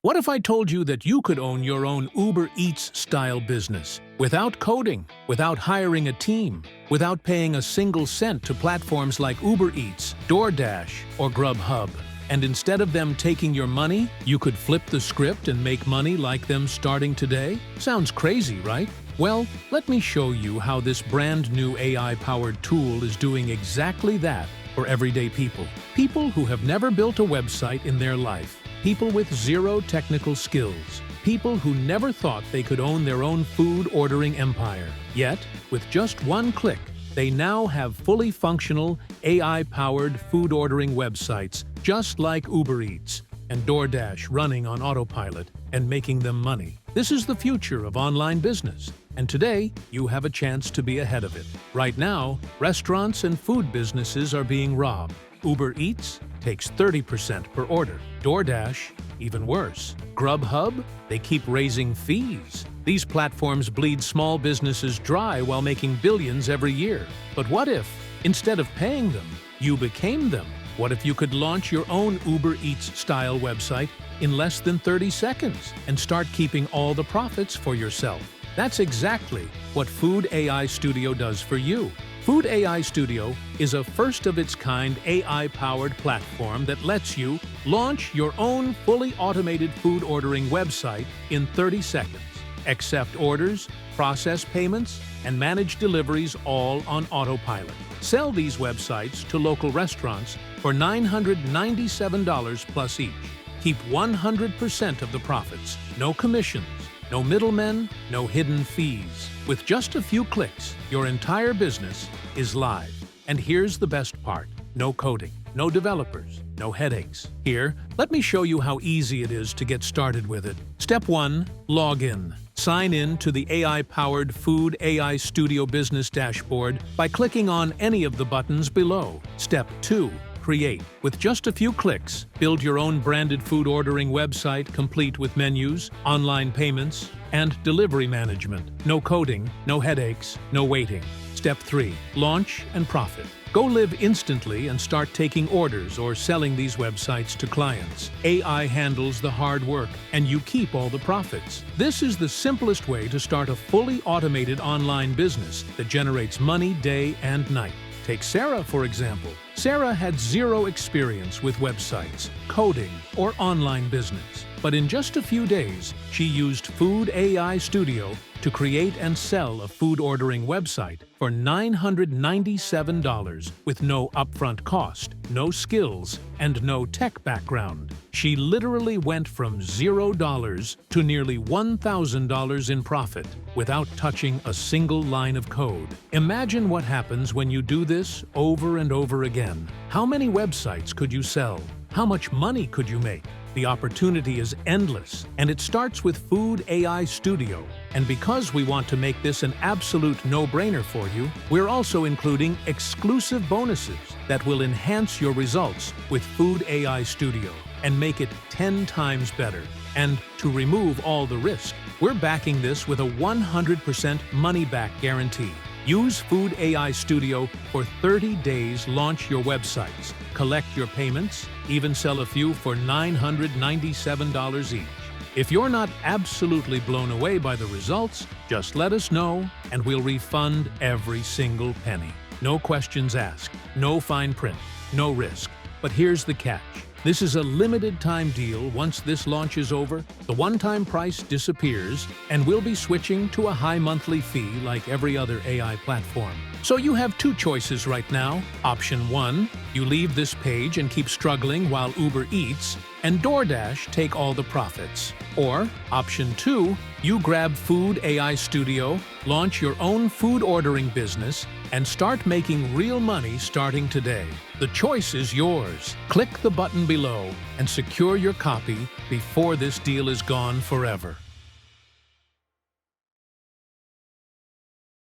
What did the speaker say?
What if I told you that you could own your own Uber Eats-style business without coding, without hiring a team, without paying a single cent to platforms like Uber Eats, DoorDash, or Grubhub? And instead of them taking your money, you could flip the script and make money like them starting today? Sounds crazy, right? Well, let me show you how this brand new AI-powered tool is doing exactly that for everyday people. People who have never built a website in their life. People with zero technical skills. People who never thought they could own their own food ordering empire. Yet, with just one click, they now have fully functional, AI-powered food ordering websites just like Uber Eats and DoorDash running on autopilot and making them money. This is the future of online business, and today you have a chance to be ahead of it. Right now, restaurants and food businesses are being robbed. Uber Eats takes 30% per order. DoorDash, even worse. Grubhub, they keep raising fees. These platforms bleed small businesses dry while making billions every year. But what if, instead of paying them, you became them? What if you could launch your own Uber Eats-style website in less than 30 seconds and start keeping all the profits for yourself? That's exactly what Food AI Studio does for you. Food AI Studio is a first-of-its-kind AI-powered platform that lets you launch your own fully automated food ordering website in 30 seconds, accept orders, process payments, and manage deliveries all on autopilot. Sell these websites to local restaurants for $997 plus each. Keep 100% of the profits, no commissions, no middlemen, no hidden fees. With just a few clicks, your entire business is live. And here's the best part: no coding, no developers, no headaches. Here, let me show you how easy it is to get started with it. Step 1. Log in. Sign in to the AI-powered Food AI Studio Business Dashboard by clicking on any of the buttons below. Step 2. Create. With just a few clicks, build your own branded food ordering website complete with menus, online payments, and delivery management. No coding, no headaches, no waiting. Step 3. Launch and profit. Go live instantly and start taking orders or selling these websites to clients. AI handles the hard work, and you keep all the profits. This is the simplest way to start a fully automated online business that generates money day and night. Take Sarah, for example. Sarah had zero experience with websites, coding, or online business. But in just a few days, she used Food AI Studio to create and sell a food ordering website for $997 with no upfront cost, no skills, and no tech background. She literally went from $0 to nearly $1,000 in profit without touching a single line of code. Imagine what happens when you do this over and over again. How many websites could you sell? How much money could you make? The opportunity is endless, and it starts with Food AI Studio. And because we want to make this an absolute no-brainer for you, we're also including exclusive bonuses that will enhance your results with Food AI Studio and make it 10 times better. And to remove all the risk, we're backing this with a 100% money-back guarantee. Use Food AI Studio for 30 days, launch your websites, collect your payments, even sell a few for $997 each. If you're not absolutely blown away by the results, just let us know and we'll refund every single penny. No questions asked, no fine print, no risk. But here's the catch. This is a limited-time deal. Once this launch is over, the one-time price disappears, and we'll be switching to a high monthly fee like every other AI platform. So you have two choices right now. Option 1, you leave this page and keep struggling while Uber Eats and DoorDash take all the profits. Or Option 2, you grab Food AI Studio, launch your own food ordering business, and start making real money starting today. The choice is yours. Click the button below and secure your copy before this deal is gone forever.